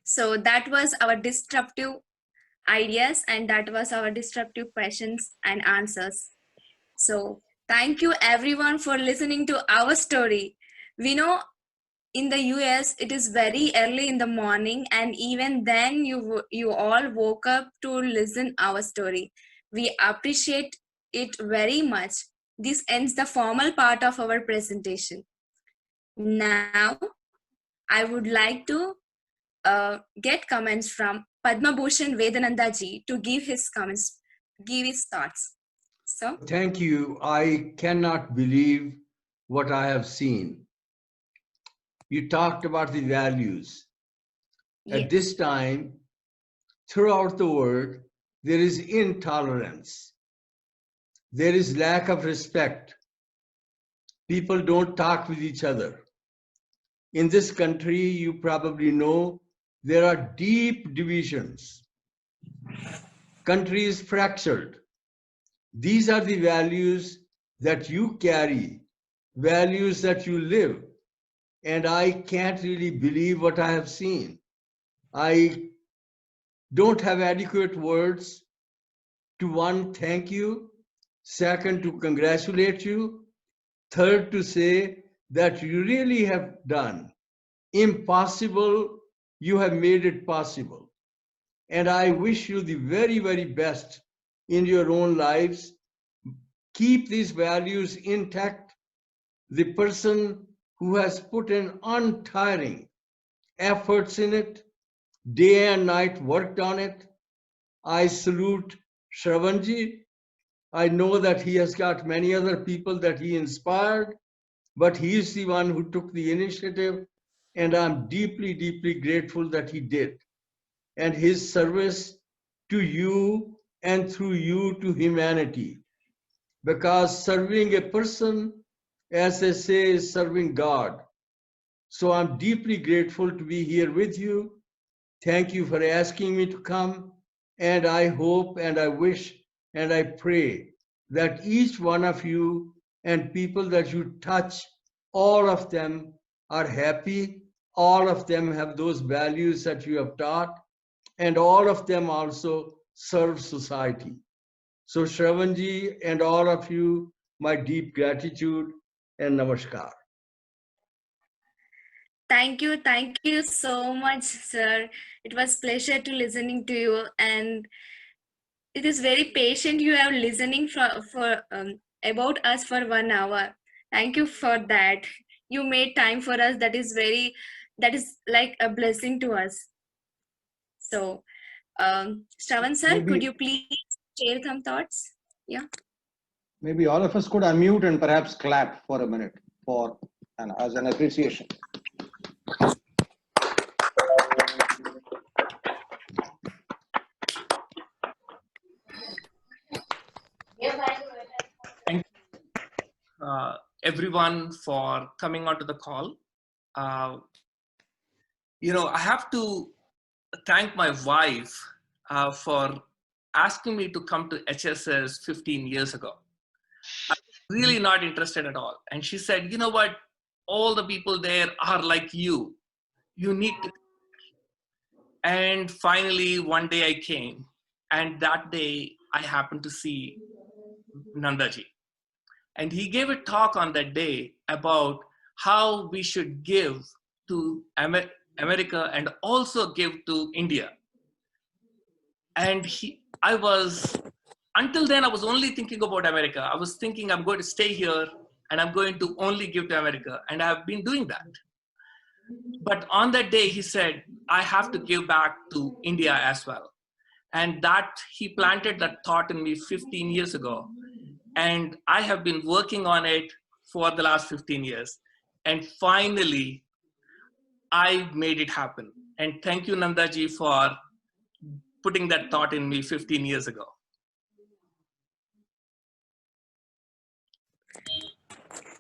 So that was our disruptive ideas, and that was our disruptive questions and answers. So thank you everyone for listening to our story. We know in the US it is very early in the morning, and even then you all woke up to listen our story. We appreciate it very much. This ends the formal part of our presentation. Now I would like to get comments from Padma Bhushan Vedananda ji to give his comments, give his thoughts. So thank you. I cannot believe what I have seen. You talked about the values. yes. At this time, throughout the world, there is intolerance. There is lack of respect. People don't talk with each other. In this country, you probably know there are deep divisions. Country is fractured. These are the values that you carry, values that you live. And I can't really believe what I have seen. I don't have adequate words to, one, thank you, second, to congratulate you, third, to say that you really have done impossible, you have made it possible. And I wish you the very, very best in your own lives. Keep these values intact. The person who has put in untiring efforts in it, day and night worked on it, I salute Shravanji. I know that he has got many other people that he inspired, but he is the one who took the initiative, and I'm deeply, deeply grateful that he did. And his service to you and through you to humanity. Because serving a person, as they say, is serving God. So I'm deeply grateful to be here with you. Thank you for asking me to come. And I hope and I wish and I pray that each one of you and people that you touch, all of them are happy. All of them have those values that you have taught, and all of them also serve society. So Shravanji and all of you, my deep gratitude and namaskar. Thank you so much, sir. It was pleasure to listening to you, and it is very patient you have listening for about us for 1 hour. Thank you for that. You made time for us. That is like a blessing to us. So, Shravan sir, could you please share some thoughts? Yeah. Maybe all of us could unmute and perhaps clap for a minute for and as an appreciation. Thank you, everyone, for coming onto the call. I have to thank my wife for asking me to come to HSS 15 years ago. I was really not interested at all. And she said, you know what? All the people there are like you. You need to. And finally, one day I came. And that day, I happened to see Nandaji. And he gave a talk on that day about how we should give to America and also give to India. And until then, I was only thinking about America. I was thinking I'm going to stay here and I'm going to only give to America. And I have been doing that. But on that day, he said, I have to give back to India as well. And that he planted that thought in me 15 years ago. And I have been working on it for the last 15 years. And finally, I made it happen. And thank you, Nandaji, for putting that thought in me 15 years ago.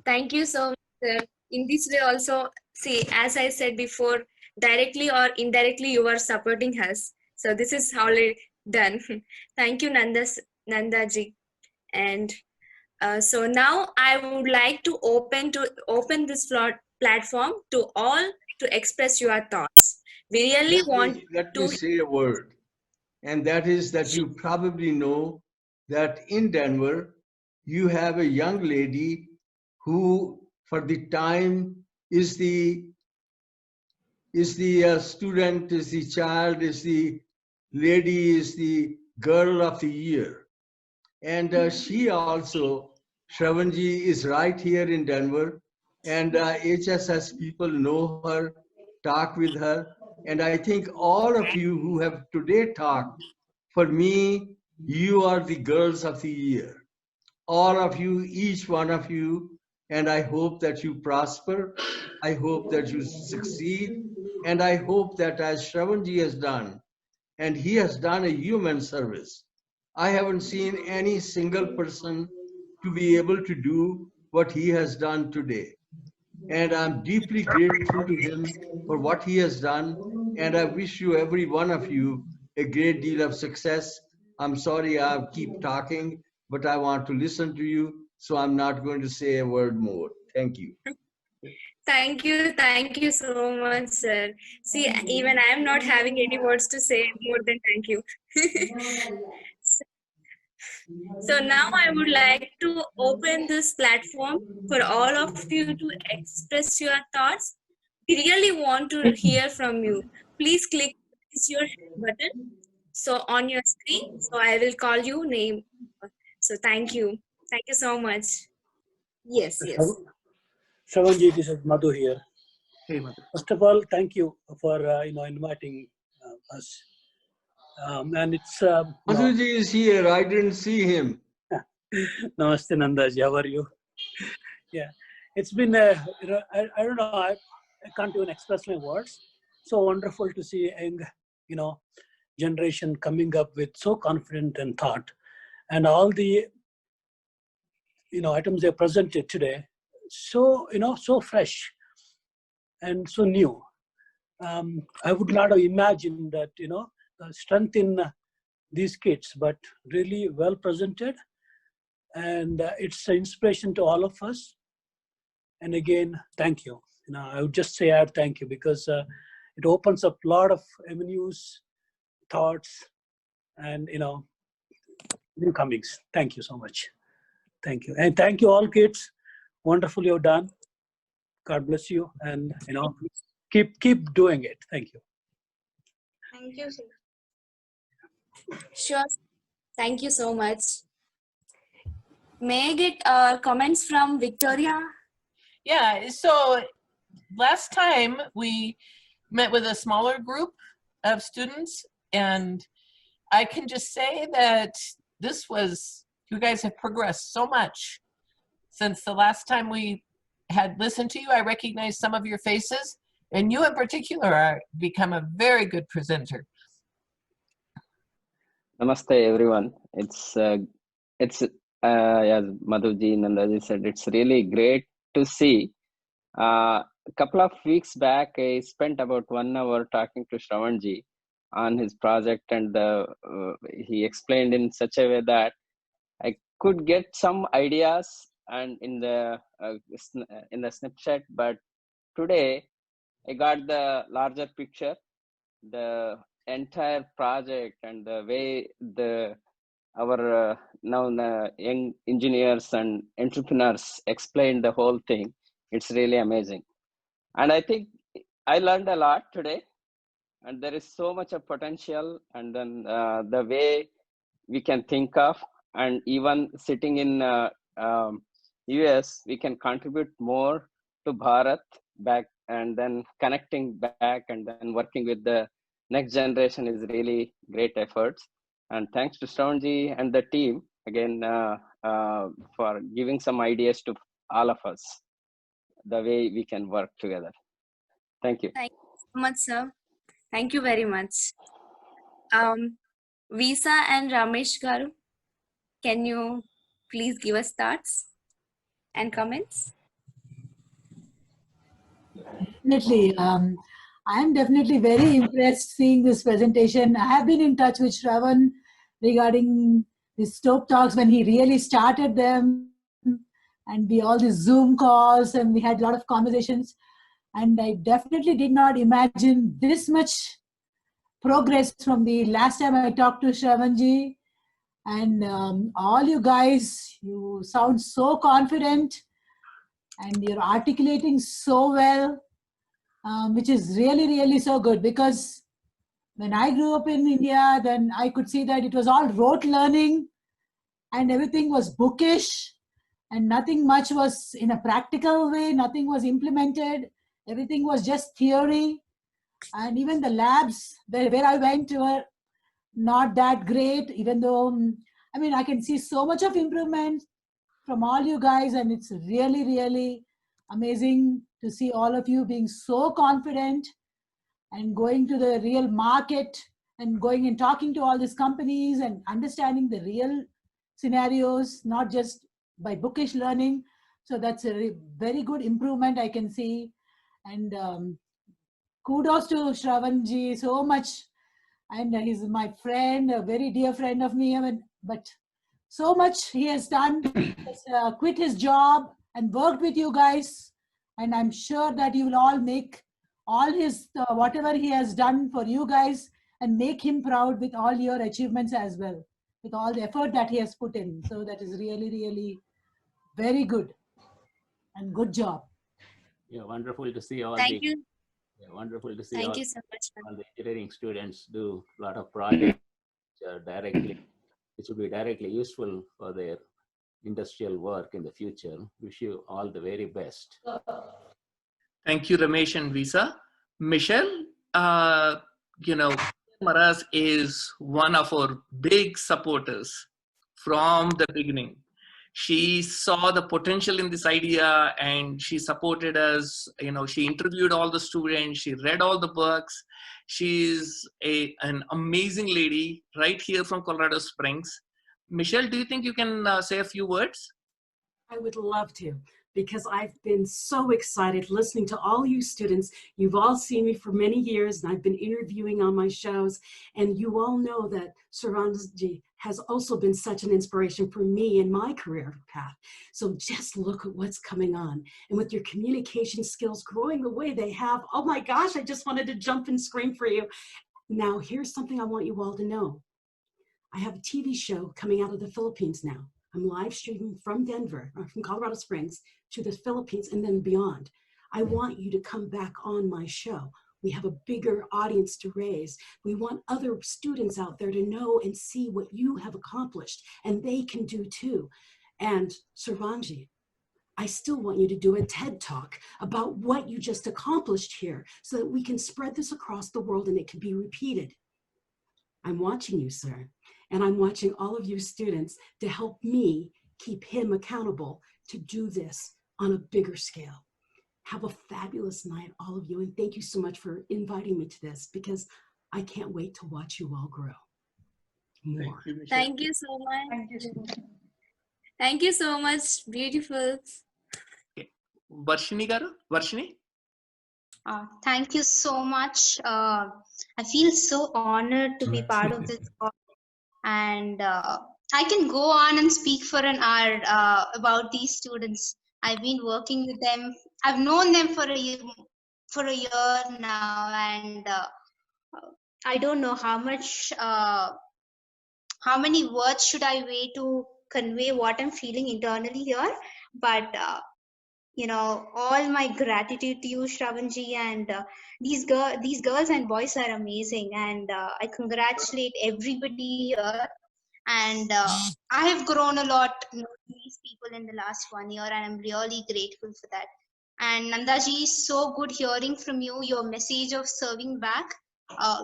Thank you so much, sir. In this way also, see, as I said before, directly or indirectly, you are supporting us. So this is already done. Thank you, Nandaji. And so now I would like to open this platform to all to express your thoughts. We really want Let to. me say a word, and that is that you probably know that in Denver, you have a young lady who, for the time, is the student, is the child, is the lady, is the girl of the year. And she also, Shravanji, is right here in Denver. And HSS people know her, talk with her. And I think all of you who have today talked, for me, you are the girls of the year. All of you, each one of you. And I hope that you prosper. I hope that you succeed. And I hope that as Shravanji has done, and he has done a human service. I haven't seen any single person to be able to do what he has done today. And I'm deeply grateful to him for what he has done. And I wish you, every one of you, a great deal of success. I'm sorry I keep talking, but I want to listen to you. So I'm not going to say a word more. Thank you. Thank you so much, sir. See, even I am not having any words to say more than thank you. So now I would like to open this platform for all of you to express your thoughts. We really want to hear from you. Please click your button. So on your screen, so I will call you name. So thank you. Thank you so much. Yes, yes. Shravanji, this is Madhu here. Hey, Madhu. First of all, thank you for inviting us. And it's Madhuji is here. I didn't see him. Namaste Nandaji, how are you? Yeah, it's been I don't know, I can't even express my words. So wonderful to see a young generation coming up with so confident and thought, and all the items they presented today, so so fresh and so new. I would not have imagined that the strength in these kids, but really well presented, and it's an inspiration to all of us. And again, thank you. I would just say thank you, because it opens up a lot of avenues, thoughts, and new comings. Thank you so much. Thank you, and thank you all kids. Wonderful you've done. God bless you, and keep doing it. Thank you. Thank you, sir. Sure. Thank you so much. May I get comments from Victoria? Yeah, so last time we met with a smaller group of students, and I can just say that you guys have progressed so much since the last time we had listened to you. I recognize some of your faces, and you in particular are become a very good presenter. Namaste everyone. It's as Madhuji Nandaji said, it's really great to see. A couple of weeks back, I spent about 1 hour talking to Shravanji on his project, and he explained in such a way that I could get some ideas and in the snapshot, but today I got the larger picture, the entire project, and the way our now the young engineers and entrepreneurs explained the whole thing. It's really amazing, and I think I learned a lot today, and there is so much of potential, and then the way we can think of, and even sitting in US, we can contribute more to Bharat back, and then connecting back, and then working with the next generation is really great efforts. And thanks to Shravanji and the team again for giving some ideas to all of us, the way we can work together. Thank you. Thank you so much, sir. Thank you very much. Visa and Ramesh Garu, can you please give us thoughts and comments? Definitely. I am definitely very impressed seeing this presentation. I have been in touch with Shravan regarding the Stope Talks when he really started them, and all these Zoom calls, and we had a lot of conversations. And I definitely did not imagine this much progress from the last time I talked to Shravanji. And all you guys, you sound so confident and you're articulating so well, which is really, really so good. Because when I grew up in India, then I could see that it was all rote learning and everything was bookish and nothing much was in a practical way, nothing was implemented, everything was just theory. And even the labs where I went were not that great, even though, I mean, I can see so much of improvement from all you guys, and it's really, really amazing to see all of you being so confident and going to the real market and going and talking to all these companies and understanding the real scenarios, not just by bookish learning. So that's a very good improvement I can see. And kudos to Shravanji so much. And he's my friend, a very dear friend of me. But so much he has done. He has quit his job and worked with you guys. And I'm sure that you will all make all his, whatever he has done for you guys, and make him proud with all your achievements as well, with all the effort that he has put in. So that is really, really very good. And good job. Yeah, wonderful to see all Thank the you. wonderful to see Thank all, you so much. all the engineering students do a lot of projects which will be directly useful for their industrial work in the future. Wish you all the very best. Thank you, Ramesh and Visa. Michelle, Maras is one of our big supporters from the beginning. She saw the potential in this idea and she supported us. She interviewed all the students, she read all the books. She's an amazing lady right here from Colorado Springs. Michelle, do you think you can say a few words? I would love to, because I've been so excited listening to all you students. You've all seen me for many years, and I've been interviewing on my shows, and you all know that Shravanji has also been such an inspiration for me in my career path. So just look at what's coming on. And with your communication skills growing the way they have, oh my gosh, I just wanted to jump and scream for you. Now, here's something I want you all to know. I have a TV show coming out of the Philippines now. I'm live streaming from Denver, or from Colorado Springs, to the Philippines and then beyond. I want you to come back on my show. We have a bigger audience to raise. We want other students out there to know and see what you have accomplished, and they can do too. And Shravanji, I still want you to do a TED Talk about what you just accomplished here so that we can spread this across the world and it can be repeated. I'm watching you, sir. And I'm watching all of you students to help me keep him accountable to do this on a bigger scale. Have a fabulous night, all of you. And thank you so much for inviting me to this, because I can't wait to watch you all grow more. Thank you so much. Thank you so much. Beautiful. Varshini Garu? Varshini? Thank you so much. I feel so honored to be part of this call. And I can go on and speak for an hour about these students. I've been working with them. I've known them for a year now, and I don't know how many words should I weigh to convey what I'm feeling internally here. But all my gratitude to you, Shravanji, and these girls and boys are amazing, and I congratulate everybody here. And I have grown a lot knowing these people in the last 1 year, and I'm really grateful for that. And Nandaji, so good hearing from you. Your message of serving back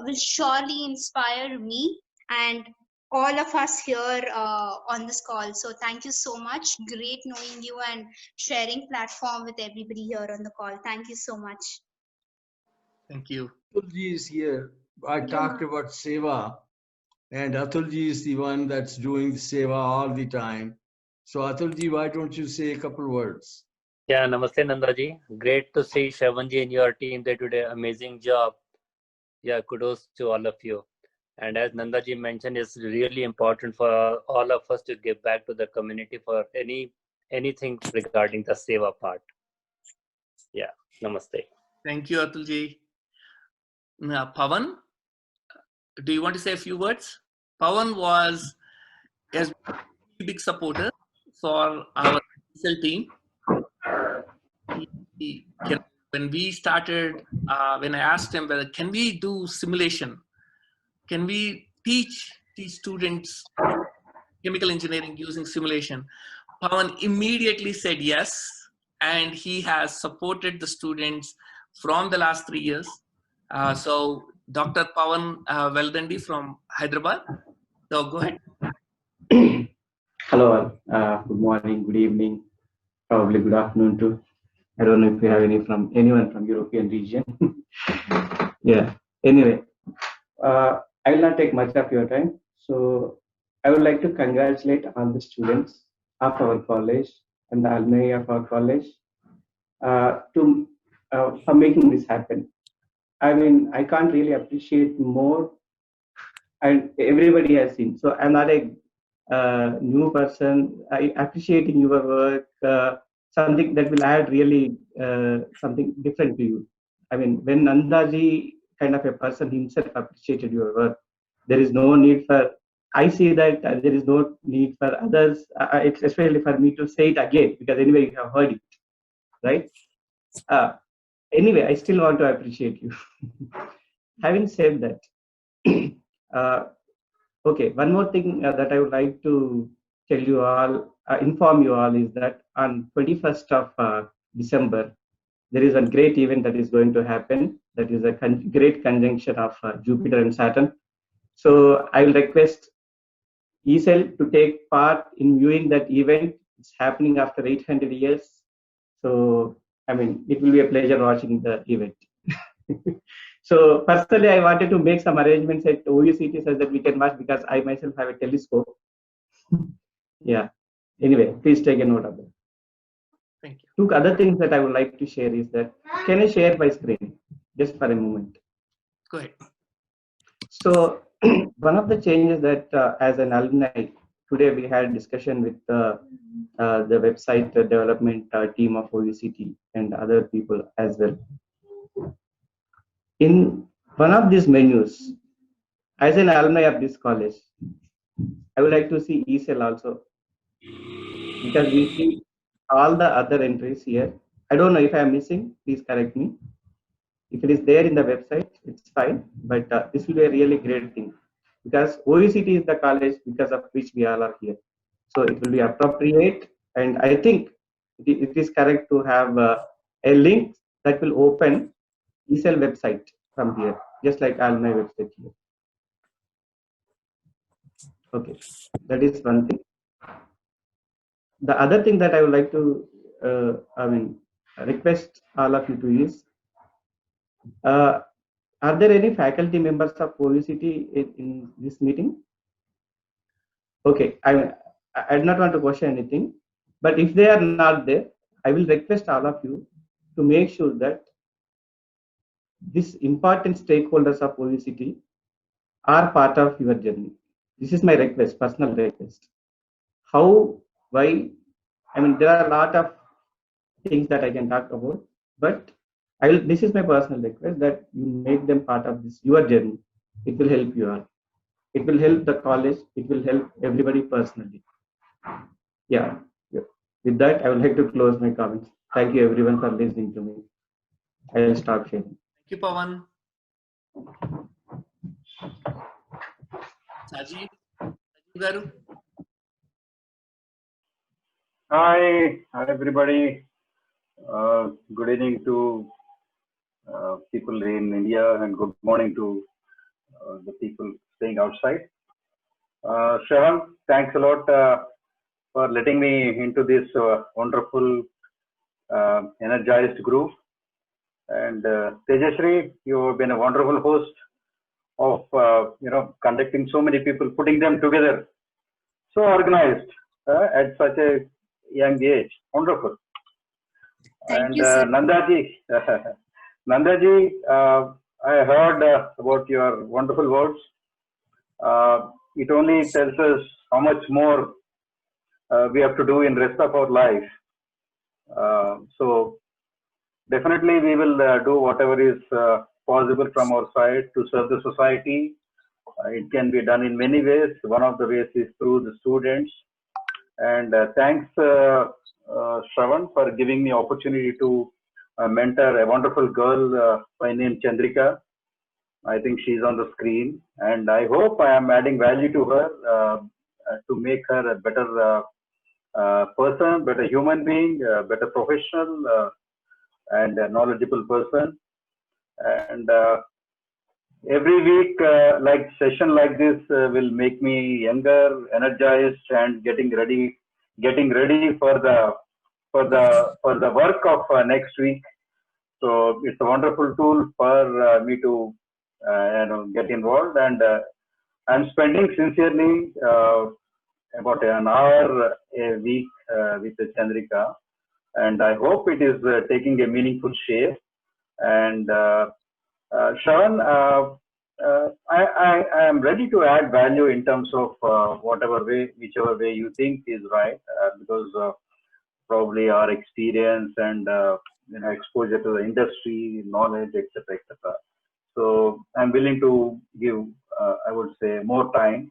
will surely inspire me and all of us here on this call. So thank you so much. Great knowing you and sharing platform with everybody here on the call. Thank you so much. Thank you. Atulji is here. I talked about Seva, and Atulji is the one that's doing the Seva all the time. So Atulji, why don't you say a couple words? Yeah, Namaste Nandaji. Great to see Shravanji and your team. They did an amazing job. Yeah, kudos to all of you. And as Nandaji mentioned, it's really important for all of us to give back to the community for anything regarding the Seva part. Yeah, Namaste. Thank you, Atulji. Now, Pawan, do you want to say a few words? Pawan was a big supporter for our ESL team. When we started, when I asked him whether can we do simulation, can we teach these students chemical engineering using simulation, Pawan immediately said yes, and he has supported the students from the last 3 years. So Dr. Pawan Veldandi from Hyderabad. So go ahead. Hello all. Good morning, good evening, probably good afternoon too. I don't know if you have anyone from European region. Yeah. Anyway, I will not take much of your time. So I would like to congratulate all the students of our college and the alumni of our college for making this happen. I mean, I can't really appreciate more, and everybody has seen. So I'm not a new person. I appreciating your work, something that will add really something different to you. I mean, when Nandaji kind of a person himself appreciated your work, there is no need for, I see that there is no need for others, especially for me to say it again, because anyway, you have heard it, right? Anyway, I still want to appreciate you. Having said that, okay, one more thing that I would like to tell you all, inform you all, is that on 21st of December, there is a great event that is going to happen. That is a great conjunction of Jupiter and Saturn. So I will request ESL to take part in viewing that event. It's happening after 800 years. So, I mean, it will be a pleasure watching the event. So personally, I wanted to make some arrangements at OUCT so that we can watch, because I myself have a telescope. Yeah. Anyway, please take a note of that. Thank you. Two other things that I would like to share is that, can I share my screen just for a moment? Go ahead. So one of the changes that as an alumni, today we had discussion with the website development team of OUCT and other people as well. In one of these menus, as an alumni of this college, I would like to see ESL also, because we see all the other entries here. I don't know if I am missing, please correct me. If it is there in the website, it's fine, but this will be a really great thing, because OUCT is the college because of which we all are here. So it will be appropriate, and I think it is correct to have a link that will open ESL website from here, just like alumni website here. Okay, that is one thing. The other thing that I would like to, request all of you to is, are there any faculty members of OUCT in this meeting? Okay, I do not want to question anything, but if they are not there, I will request all of you to make sure that these important stakeholders of OUCT are part of your journey. This is my request, personal request. How, why? I mean, there are a lot of things that I can talk about, but this is my personal request, that you make them part of this, your journey. It will help you all. It will help the college. It will help everybody personally. Yeah. With that, I would like to close my comments. Thank you everyone for listening to me. I will stop sharing. Thank you, Pawan. Sajeev Garu. Hi everybody. Good evening to people in India, and good morning to the people staying outside. Shravan, thanks a lot for letting me into this wonderful, energized group. And Tejashree, you have been a wonderful host of conducting so many people, putting them together, so organized at such a young age. Wonderful. Thank you, sir. Nandaji, I heard about your wonderful words. It only tells us how much more we have to do in rest of our life. So definitely we will do whatever is possible from our side to serve the society. It can be done in many ways. One of the ways is through the students. And thanks, Shravan, for giving me opportunity to mentor a wonderful girl by name Chandrika. I think she's on the screen, and I hope I am adding value to her to make her a better person, better human being, better professional, and a knowledgeable person. And every week, like session like this will make me younger, energized, and getting ready for the work of next week. So it's a wonderful tool for me to get involved, and I'm spending sincerely about an hour a week with Chandrika, and I hope it is taking a meaningful shape. And Shravan, I am ready to add value in terms of whichever way you think is right, because probably our experience and exposure to the industry, knowledge, etc., etc. So I'm willing to give, I would say, more time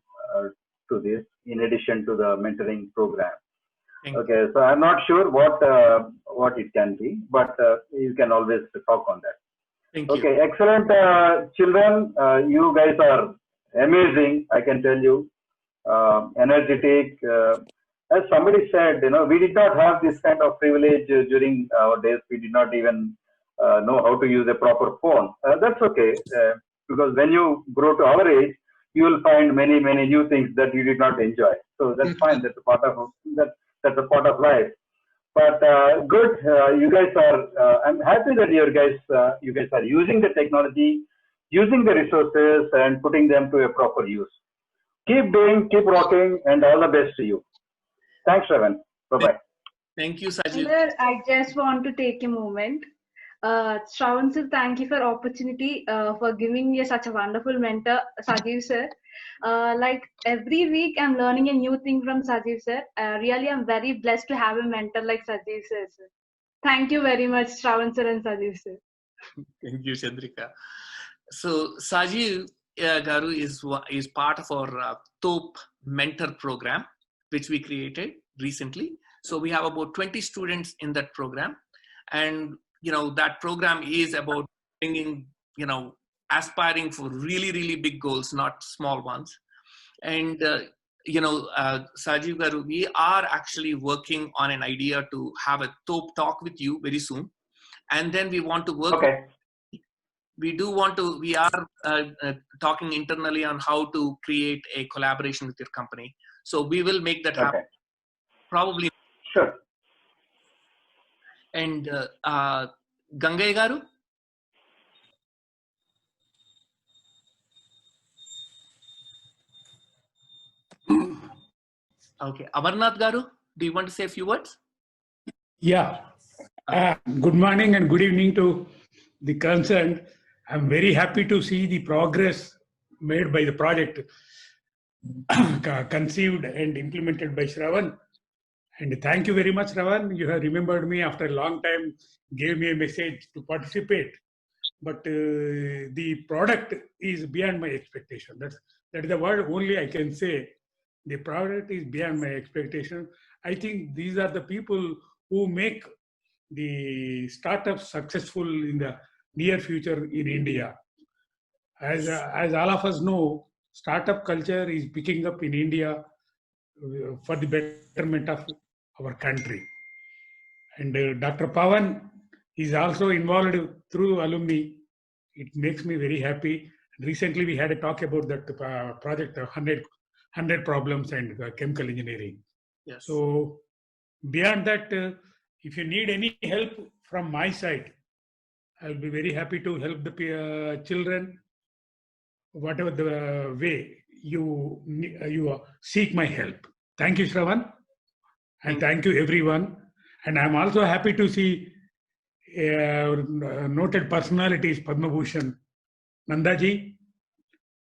to this in addition to the mentoring program. Okay, so I'm not sure what it can be, but you can always talk on that. Thank you. Okay, excellent, children. You guys are amazing. I can tell you, energetic. As somebody said, we did not have this kind of privilege during our days. We did not even know how to use a proper phone. That's okay, because when you grow to our age, you will find many new things that you did not enjoy. So that's fine. That's a part of that's a part of life. But good, you guys are. I'm happy that you guys are using the technology, using the resources, and putting them to a proper use. Keep doing, keep rocking, and all the best to you. Thanks, Shravan. Bye-bye. Thank you, Sajid. Sir, I just want to take a moment. Shravan sir, thank you for opportunity for giving me such a wonderful mentor, Sajeev sir. Like every week, I'm learning a new thing from Sajeev sir. Really, I'm very blessed to have a mentor like Sajeev sir. Thank you very much, Shravan sir and Sajeev sir. Thank you, Chandrika. So Sajeev Garu is part of our TOP mentor program, which we created recently. So we have about 20 students in that program, and that program is about bringing, aspiring for really big goals, not small ones. And Sajeev Garu, we are actually working on an idea to have a TOP talk with you very soon, and then we want to work. Okay. We are talking internally on how to create a collaboration with your company. So we will make that happen. Probably. Sure. And Gangai Garu? Okay. Amarnath Garu, do you want to say a few words? Yeah. Good morning and good evening to the concerned. I'm very happy to see the progress made by the project conceived and implemented by Shravan. And thank you very much, Shravan. You have remembered me after a long time, gave me a message to participate. But the product is beyond my expectation. That is the word only I can say. The product is beyond my expectation. I think these are the people who make the startups successful in the near future in India. As all of us know, startup culture is picking up in India for the betterment of our country. And Dr. Pawan is also involved through alumni. It makes me very happy. Recently, we had a talk about that project, 100 problems and chemical engineering. Yes. So beyond that, if you need any help from my side, I'll be very happy to help the children, whatever the way you seek my help. Thank you, Shravan, and thank you, everyone. And I'm also happy to see noted personalities, Padma Bhushan, Nandaji,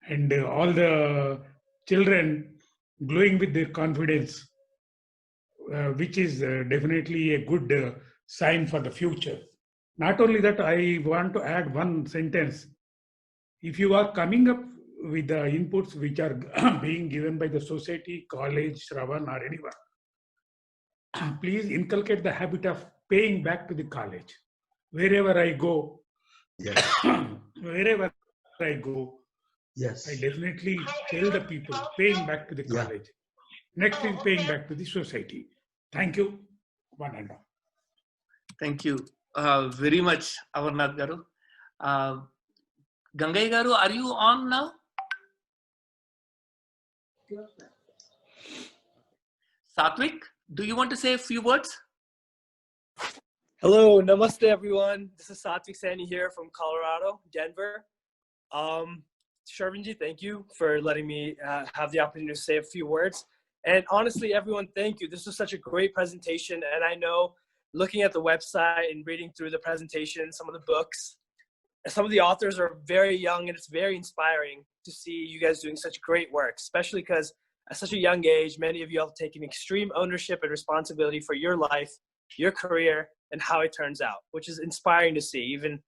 and all the children glowing with their confidence, which is definitely a good sign for the future. Not only that, I want to add one sentence. If you are coming up with the inputs which are being given by the society, college, Shravan, or anyone, please inculcate the habit of paying back to the college. Wherever I go, wherever I go, Yes. I definitely tell the people paying back to the college. Next is paying back to the society. Thank you. One and all. Thank you very much, Amarnath Garu. Gangai Garu, are you on now? Satvik, do you want to say a few words? Hello, namaste everyone. This is Satvik Sani here from Colorado, Denver. Sharvanji, thank you for letting me have the opportunity to say a few words. And honestly, everyone, thank you. This was such a great presentation. And I know looking at the website and reading through the presentation, some of the books, some of the authors are very young, and it's very inspiring to see you guys doing such great work, especially because at such a young age, many of you have taken extreme ownership and responsibility for your life, your career, and how it turns out, which is inspiring to see even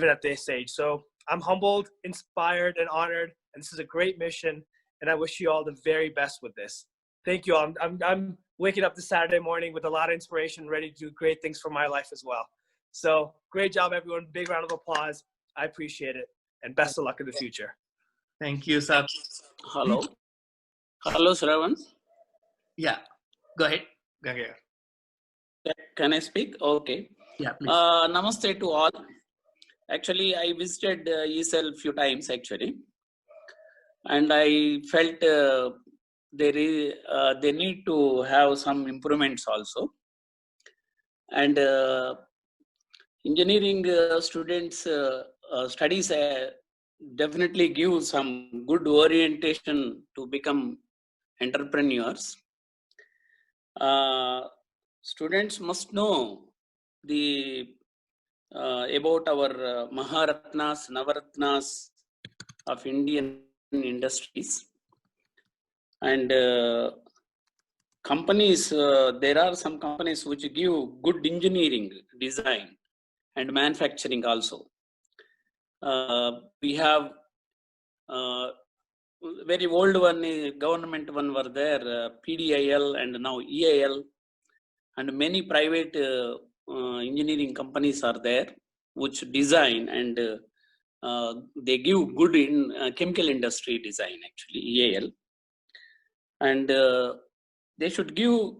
at this age. So I'm humbled, inspired, and honored, and this is a great mission, and I wish you all the very best with this. Thank you all. I'm waking up this Saturday morning with a lot of inspiration, ready to do great things for my life as well. So great job, everyone. Big round of applause. I appreciate it, and best of luck in the future. Thank you, Sat. Hello. Hello, Shravan. Yeah, go ahead. Gangai. Can I speak? Okay. Yeah, please. Namaste to all. Actually, I visited ESL few times actually, and I felt they need to have some improvements also. And engineering students studies definitely give some good orientation to become entrepreneurs. Students must know the about our Maharatnas, Navaratnas of Indian industries. And companies, there are some companies which give good engineering, design, and manufacturing also. We have very old one, government one were there, PDIL and now EIL, and many private engineering companies are there which design and they give good in chemical industry design actually, EIL. And they should give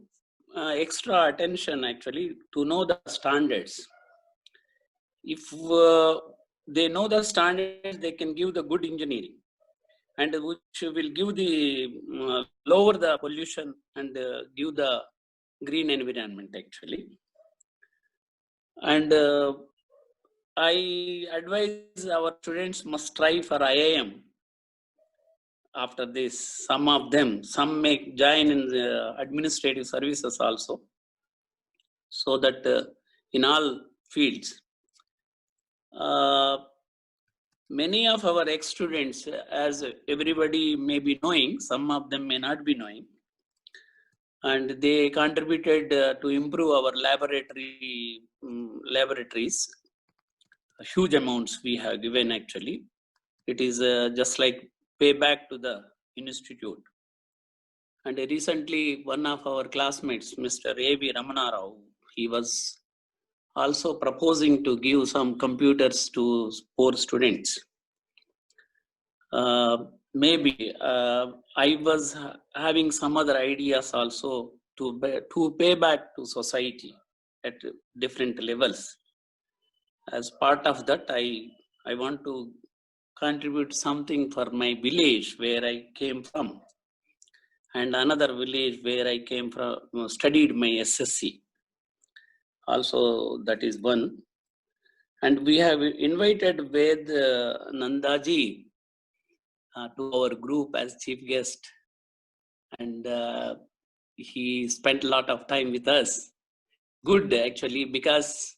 extra attention actually to know the standards. If they know the standards, they can give the good engineering, and which will give the lower the pollution and give the green environment actually. And I advise our students must try for IIM. After this, some may join in the administrative services also, so that in all fields. Many of our ex-students, as everybody may be knowing, some of them may not be knowing, and they contributed to improve our laboratories. Huge amounts we have given actually. It is just like payback to the institute. And recently, one of our classmates, Mr. A.V. Ramana Rao, he was also proposing to give some computers to poor students. Maybe I was having some other ideas also to pay back to society at different levels. As part of that, I want to contribute something for my village where I came from, and another village where I came from, studied my SSC. Also, that is one. And we have invited Ved Nandaji to our group as chief guest. And he spent a lot of time with us. Good, actually, because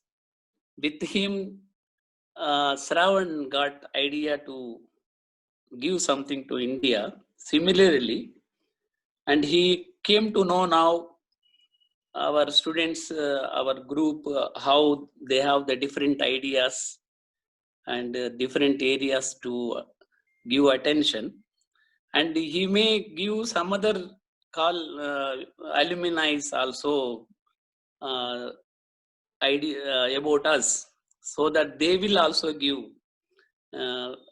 with him, Shravan got idea to give something to India. Similarly, and he came to know now our students, our group, how they have the different ideas and different areas to give attention. And he may give some other alumni also idea about us, so that they will also give.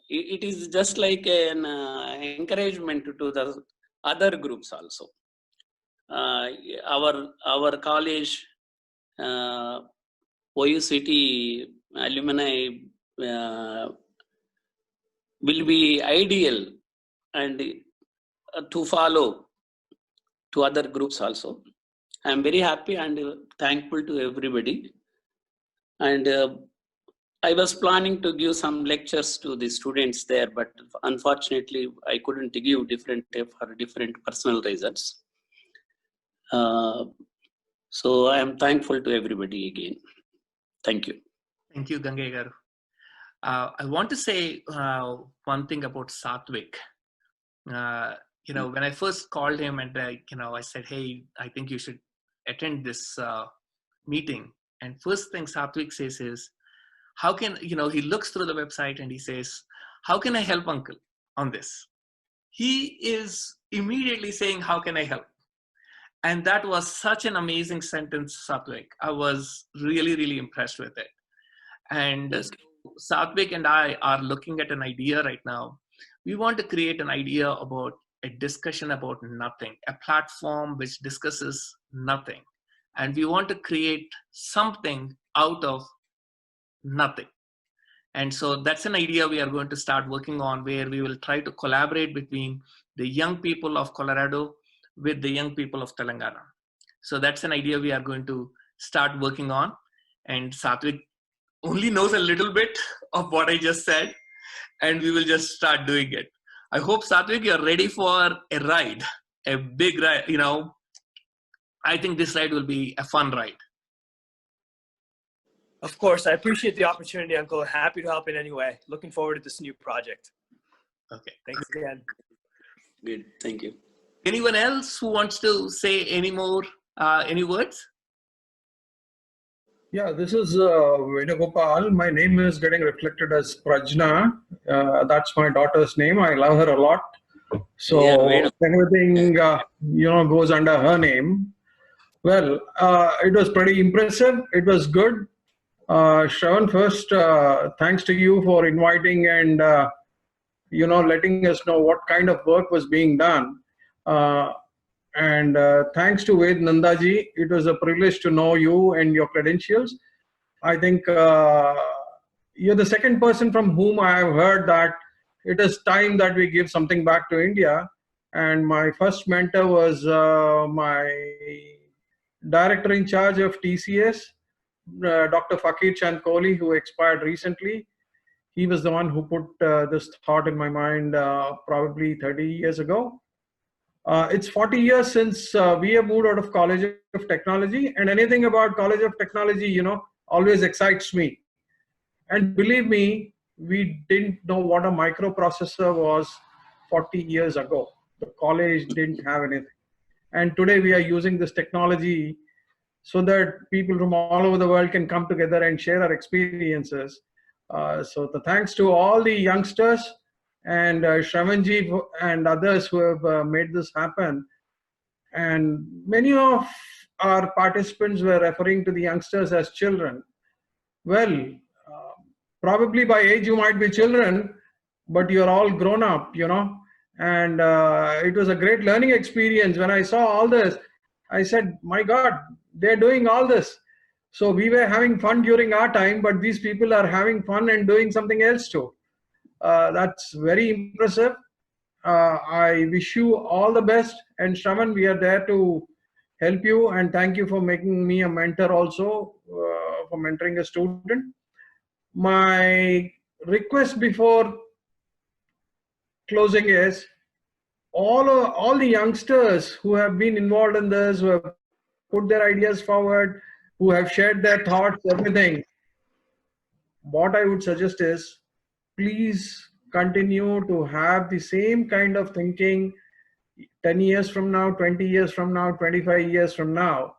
It is just like an encouragement to the other groups also. Our college, OU City alumni will be ideal and to follow to other groups also. I am very happy and thankful to everybody. And I was planning to give some lectures to the students there, but unfortunately I couldn't give for different personal reasons. So I am thankful to everybody again. Thank you. Thank you, Gangegaru. I want to say one thing about Satvik. When I first called him and I said, hey, I think you should attend this meeting. And first thing Satvik says is, how can, he looks through the website and he says, how can I help uncle on this? He is immediately saying, how can I help? And that was such an amazing sentence, Satvik. I was really, really impressed with it. And Satvik and I are looking at an idea right now. We want to create an idea about a discussion about nothing, a platform which discusses nothing. And we want to create something out of nothing. And so that's an idea we are going to start working on, where we will try to collaborate between the young people of Colorado with the young people of Telangana. So that's an idea we are going to start working on. And Satvik only knows a little bit of what I just said, and we will just start doing it. I hope, Satvik, you're ready for a ride, a big ride. I think this ride will be a fun ride. Of course, I appreciate the opportunity, Uncle. Happy to help in any way. Looking forward to this new project. Okay. Thanks again. Good. Thank you. Anyone else who wants to say any more, any words? Yeah, this is Venugopal. My name is getting reflected as Prajna. That's my daughter's name. I love her a lot. So everything, goes under her name. Well, it was pretty impressive. It was good. Shravan, first, thanks to you for inviting and, letting us know what kind of work was being done. And thanks to Ved Nandaji, it was a privilege to know you and your credentials. I think you're the second person from whom I have heard that it is time that we give something back to India. And my first mentor was my director in charge of TCS, Dr. Fakir Chand Kohli, who expired recently. He was the one who put this thought in my mind probably 30 years ago. It's 40 years since we have moved out of College of Technology, and anything about College of Technology, always excites me. And believe me, we didn't know what a microprocessor was 40 years ago. The college didn't have anything. And today we are using this technology so that people from all over the world can come together and share our experiences. So the thanks to all the youngsters and Shravanji and others who have made this happen. And many of our participants were referring to the youngsters as children. Well, probably by age you might be children, but you're all grown up, And it was a great learning experience. When I saw all this, I said, my God, they're doing all this. So we were having fun during our time, but these people are having fun and doing something else too. That's very impressive. I wish you all the best. And Shravan, we are there to help you. And thank you for making me a mentor also, for mentoring a student. My request before closing is, all the youngsters who have been involved in this, who have put their ideas forward, who have shared their thoughts, everything, what I would suggest is, please continue to have the same kind of thinking 10 years from now, 20 years from now, 25 years from now.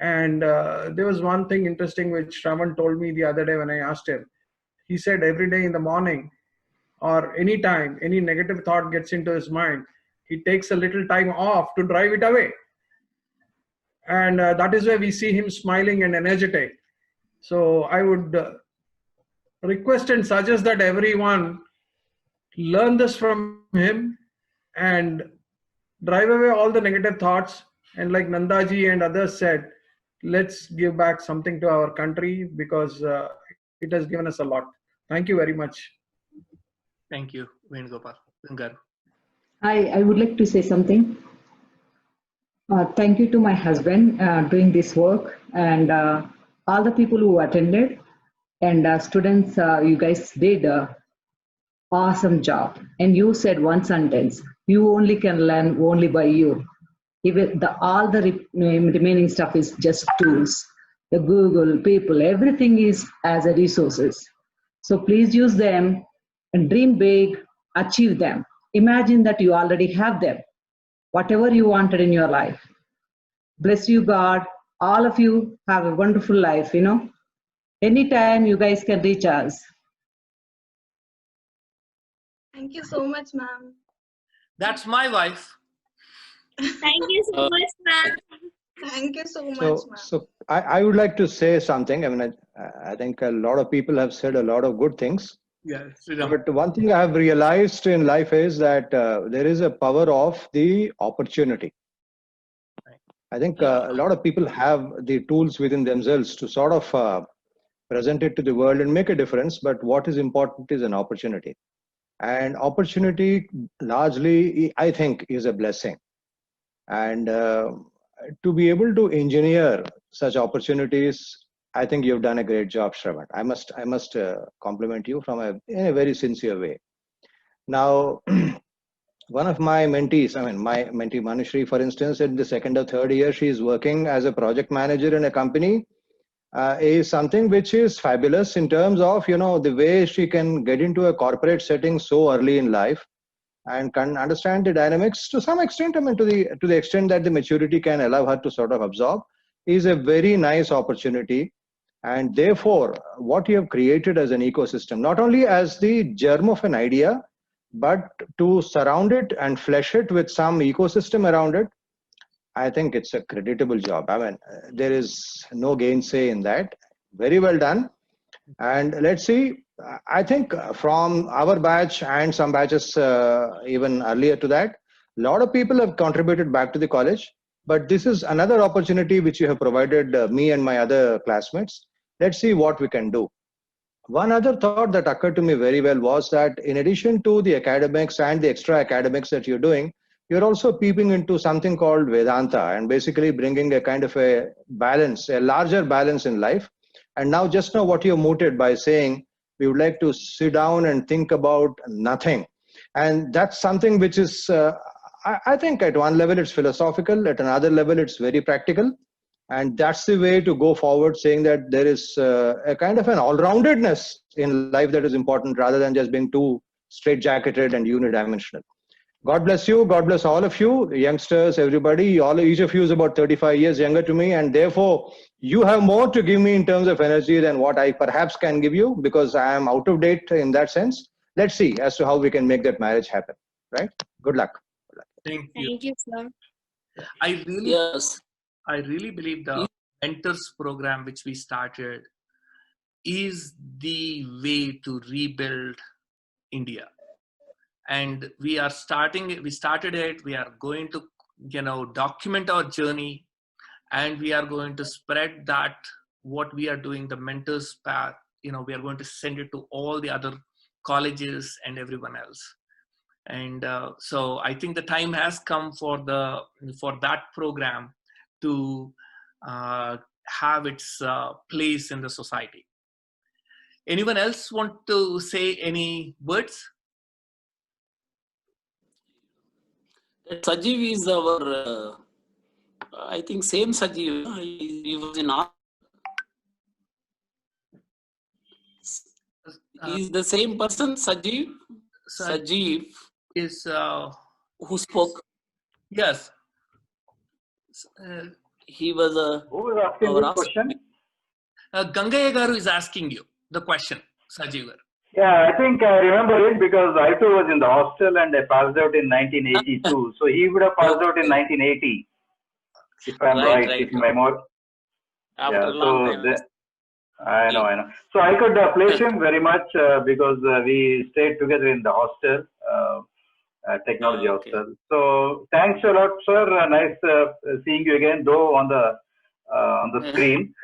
And there was one thing interesting which Shravan told me the other day when I asked him. He said every day in the morning or any time any negative thought gets into his mind, he takes a little time off to drive it away. And that is why we see him smiling and energetic. So I would request and suggest that everyone learn this from him and drive away all the negative thoughts. And like Nandaji and others said, let's give back something to our country because it has given us a lot. Thank you very much. Thank you, Venugopal. Garu. I would like to say something. Thank you to my husband doing this work and all the people who attended and students. You guys did an awesome job. And you said one sentence: "You only can learn only by you." Even all the remaining stuff is just tools. The Google, people, everything is as a resources. So please use them and dream big, achieve them. Imagine that you already have them, whatever you wanted in your life. Bless you, God. All of you have a wonderful life, Anytime you guys can reach us. Thank you so much, ma'am. That's my wife. Thank you so much, ma'am. Thank you so much, So, ma'am. so I would like to say something. I mean, I think a lot of people have said a lot of good things. Yes. But one thing I have realized in life is that there is a power of the opportunity. I think a lot of people have the tools within themselves to sort of present it to the world and make a difference. But what is important is an opportunity. And opportunity largely, I think, is a blessing. And to be able to engineer such opportunities, I think you've done a great job, Shravan. I must compliment you in a very sincere way. Now, one of my mentees, my mentee Manushree, for instance, in the second or third year, she is working as a project manager in a company, is something which is fabulous in terms of, the way she can get into a corporate setting so early in life and can understand the dynamics to some extent, to the extent that the maturity can allow her to sort of absorb, is a very nice opportunity. And therefore, what you have created as an ecosystem, not only as the germ of an idea, but to surround it and flesh it with some ecosystem around it, I think it's a creditable job. There is no gainsay in that. Very well done. And let's see, I think from our batch and some batches even earlier to that, a lot of people have contributed back to the college. But this is another opportunity which you have provided me and my other classmates. Let's see what we can do. One other thought that occurred to me very well was that in addition to the academics and the extra academics that you're doing, you're also peeping into something called Vedanta and basically bringing a kind of a balance, a larger balance in life. And now just now what you mooted by saying, we would like to sit down and think about nothing. And that's something which is, I think at one level it's philosophical, at another level it's very practical. And that's the way to go forward, saying that there is a kind of an all-roundedness in life that is important rather than just being too straight-jacketed and unidimensional. God bless you. God bless all of you, youngsters, everybody. Each of you is about 35 years younger to me. And therefore, you have more to give me in terms of energy than what I perhaps can give you because I am out of date in that sense. Let's see as to how we can make that marriage happen. Right? Good luck. Thank you. Thank you, sir. I really believe the mentors program which we started is the way to rebuild India. And we started it. We are going to, document our journey, and we are going to spread that what we are doing, the mentors path. We are going to send it to all the other colleges and everyone else. And so I think the time has come for that program to have its place in the society. Anyone else want to say any words? Sajeev is our, I think same Sajeev. He was in art. He's the same person, Sajeev. Sajeev is who spoke. Yes. he was Who was asking this question? Gangaya Garu is asking you the question, Sajeev garu. Yeah, I think I remember it because I too was in the hostel and I passed out in 1982. So he would have passed out in 1980, if I'm right. If my more. After Yeah, a long time. I know. So I could place him very much because we stayed together in the hostel, technology hostel. So thanks a lot, sir. Nice seeing you again, though on the screen.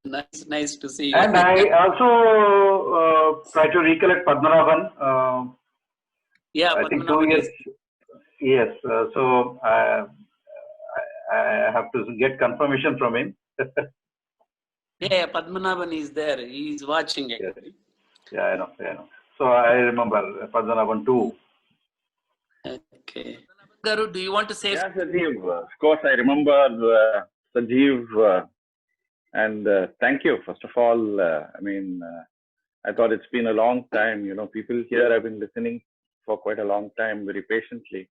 Nice to see you. And I also try to recollect Padmanabhan. Yeah, I think 2 years. Yes. So I have to get confirmation from him. Yeah, Padmanabhan is there. He is watching actually. Yeah, I know. So I remember Padmanabhan too. Okay. Garu, do you want to say? Yeah, Sajeev. Of course, I remember Sajeev. And thank you, first of all. I thought it's been a long time. You know, people here have been listening for quite a long time, very patiently.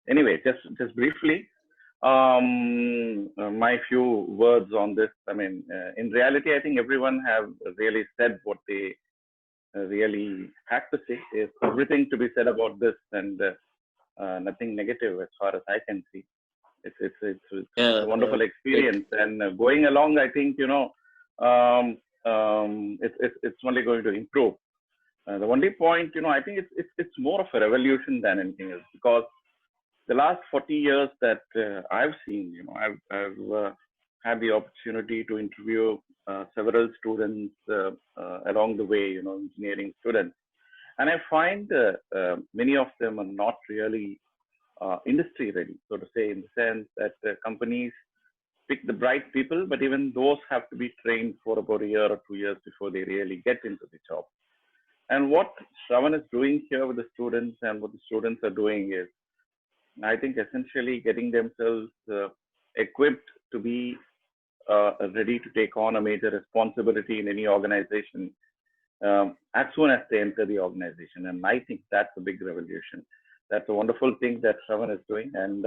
Anyway, just briefly, my few words on this. In reality, I think everyone have really said what they really had to say. There's everything to be said about this, and nothing negative as far as I can see. It's a wonderful experience, and going along, I think it's only going to improve. The only point, I think it's more of a revolution than anything else, because the last 40 years that I've seen, I've had the opportunity to interview several students along the way, engineering students, and I find many of them are not really industry ready, so to say, in the sense that companies pick the bright people, but even those have to be trained for about a year or 2 years before they really get into the job. And what Shravan is doing here with the students and what the students are doing is, I think, essentially getting themselves equipped to be ready to take on a major responsibility in any organization as soon as they enter the organization. And I think that's a big revolution. That's a wonderful thing that Shravan is doing. And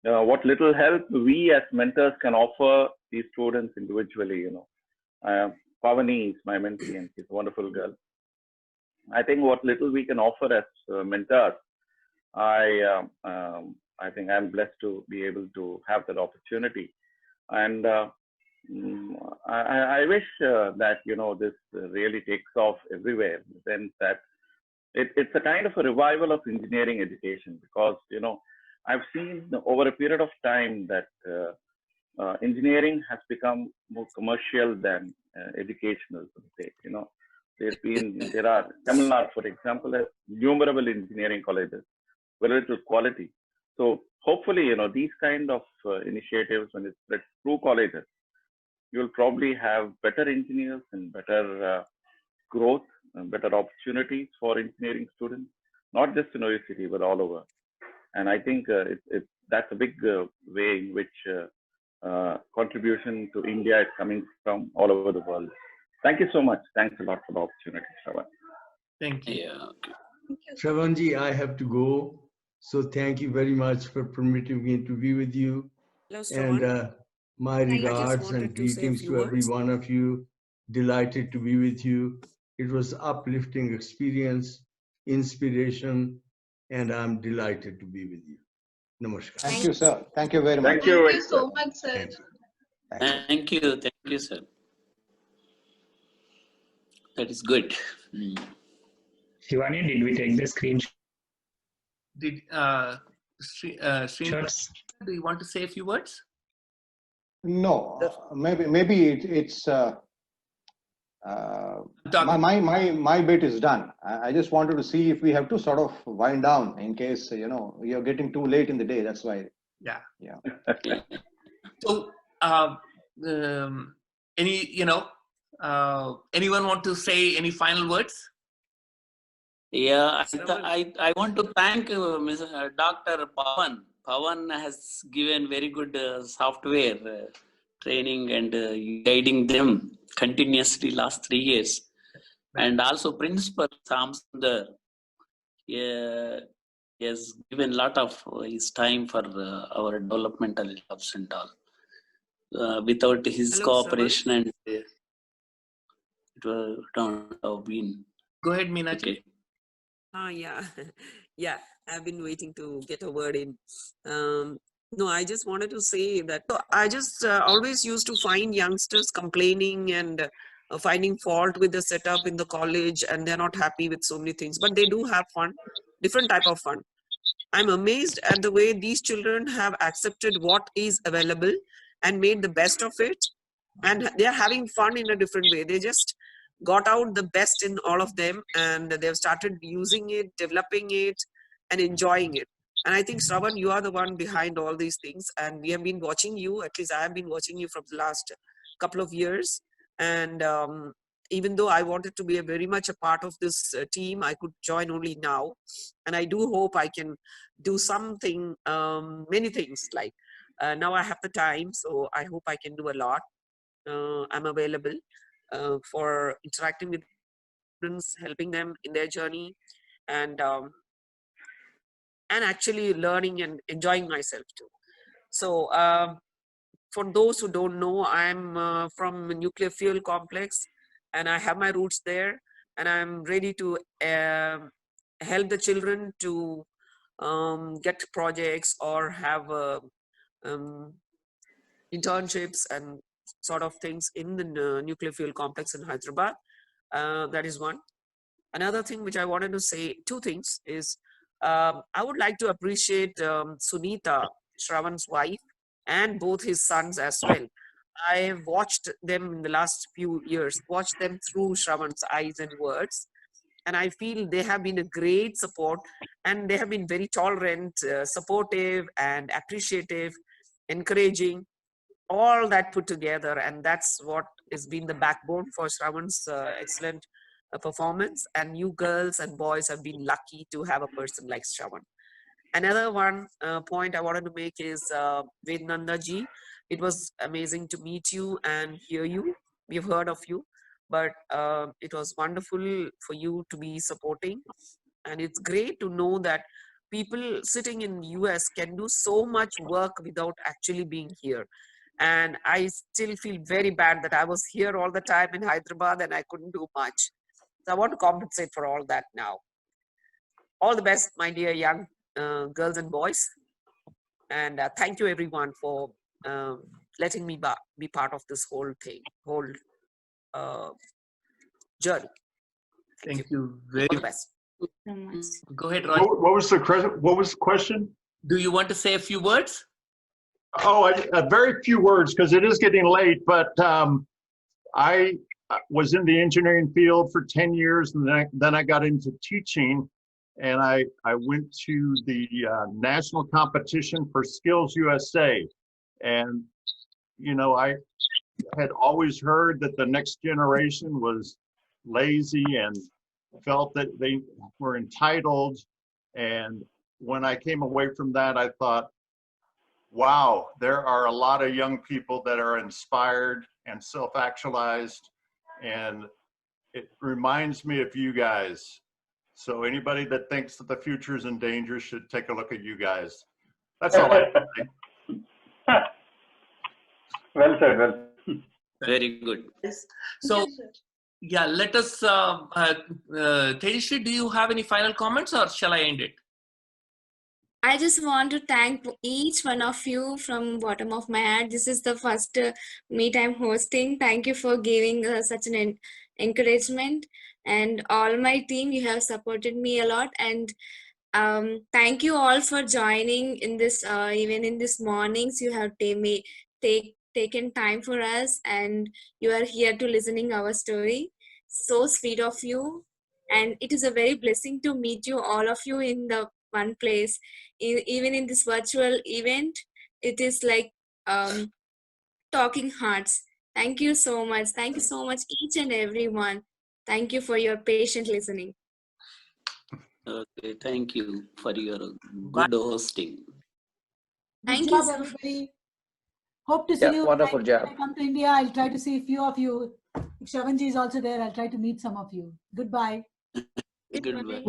what little help we as mentors can offer these students individually, Pavani is my mentee and she's a wonderful girl. I think what little we can offer as mentors, I think I'm blessed to be able to have that opportunity. And I wish that, this really takes off everywhere, in the sense that it's a kind of a revival of engineering education, because, I've seen over a period of time that engineering has become more commercial than educational, so to say. There are, Tamil Nadu, for example, has innumerable engineering colleges, very little quality. So hopefully, these kind of initiatives, when it's spread through colleges, you'll probably have better engineers and better growth and better opportunities for engineering students, not just in OU, but all over. And I think that's a big way in which contribution to India is coming from all over the world. Thank you so much. Thanks a lot for the opportunity, Shravan. Thank you. Yeah. Shravanji, I have to go. So thank you very much for permitting me to be with you. Hello, Shravan. And my regards and greetings to every one of you. Delighted to be with you. It was uplifting experience, inspiration, and I'm delighted to be with you. Namaskar. Thank you, sir. Thank you very much. Thank you. Thank you so much, sir. Thank you, sir. That is good. Shivani, did we take the screenshot? Did Srinivas, do you want to say a few words? No, maybe it's my bit is done. I just wanted to see if we have to sort of wind down in case you're getting too late in the day. That's why. Yeah. Yeah. So, anyone want to say any final words? Yeah, I want to thank Dr. Pawan. Pawan has given very good software training and guiding them continuously last 3 years. And also Principal Sam Sundar. has given a lot of his time for our developmental jobs and all. Without his Hello, cooperation, and it would not have been. Go ahead, Meenakshi. Okay. Yeah, yeah, I've been waiting to get a word in. No, I just wanted to say that I just always used to find youngsters complaining and finding fault with the setup in the college, and they're not happy with so many things, but they do have fun, different type of fun. I'm amazed at the way these children have accepted what is available and made the best of it, and they're having fun in a different way. They just got out the best in all of them, and they've started using it, developing it, and enjoying it. And I think, Shravan, you are the one behind all these things, and we have been watching you, at least I have been watching you from the last couple of years. And even though I wanted to be very much a part of this team, I could join only now. And I do hope I can do something, many things, like now I have the time, so I hope I can do a lot. I'm available for interacting with students, helping them in their journey, and actually learning and enjoying myself too. So for those who don't know, I'm from Nuclear Fuel Complex, and I have my roots there, and I'm ready to help the children to get projects or have internships and sort of things in the nuclear fuel complex in Hyderabad. That is one. Another thing which I wanted to say, two things, is I would like to appreciate Sunita, Shravan's wife, and both his sons as well. I have watched them in the last few years, watched them through Shravan's eyes and words, and I feel they have been a great support, and they have been very tolerant, supportive, and appreciative, encouraging, all that put together. And that's what has been the backbone for Shravan's excellent performance. And you girls and boys have been lucky to have a person like Shravan. Another one point I wanted to make is with Nandaji, it was amazing to meet you and hear you. We've heard of you, but it was wonderful for you to be supporting. And it's great to know that people sitting in the US can do so much work without actually being here. And I still feel very bad that I was here all the time in Hyderabad and I couldn't do much. So I want to compensate for all that now. All the best, my dear young girls and boys. And thank you everyone for letting me be part of this whole thing, whole journey. Thank you very All the best. Go ahead, Roy. What was the question? Do you want to say a few words? Oh, a very few words, because it is getting late, but I was in the engineering field for 10 years, and then I got into teaching, and I went to the national competition for Skills USA. And, you know, I had always heard that the next generation was lazy and felt that they were entitled. And when I came away from that, I thought, wow, there are a lot of young people that are inspired and self-actualized, and it reminds me of you guys. So anybody that thinks that the future is in danger should take a look at you guys. That's all I have to say. Well said, well. Very good. So, yeah, let us, Tejashree, do you have any final comments, or shall I end it? I just want to thank each one of you from bottom of my heart. This is the first meet I'm hosting. Thank you for giving such an encouragement, and all my team, you have supported me a lot. And thank you all for joining in this, even in this mornings, you have taken time for us, and you are here to listening our story. So sweet of you. And it is a very blessing to meet you, all of you, in the one place. Even in this virtual event, it is like talking hearts. Thank you so much. Thank you so much, each and everyone. Thank you for your patient listening. Okay, thank you for your good hosting. Thank Good you job, so much. everybody. Hope to see you. Wonderful When job. I come to India, I'll try to see a few of you. If Shravanji is also there, I'll try to meet some of you. Goodbye. Goodbye.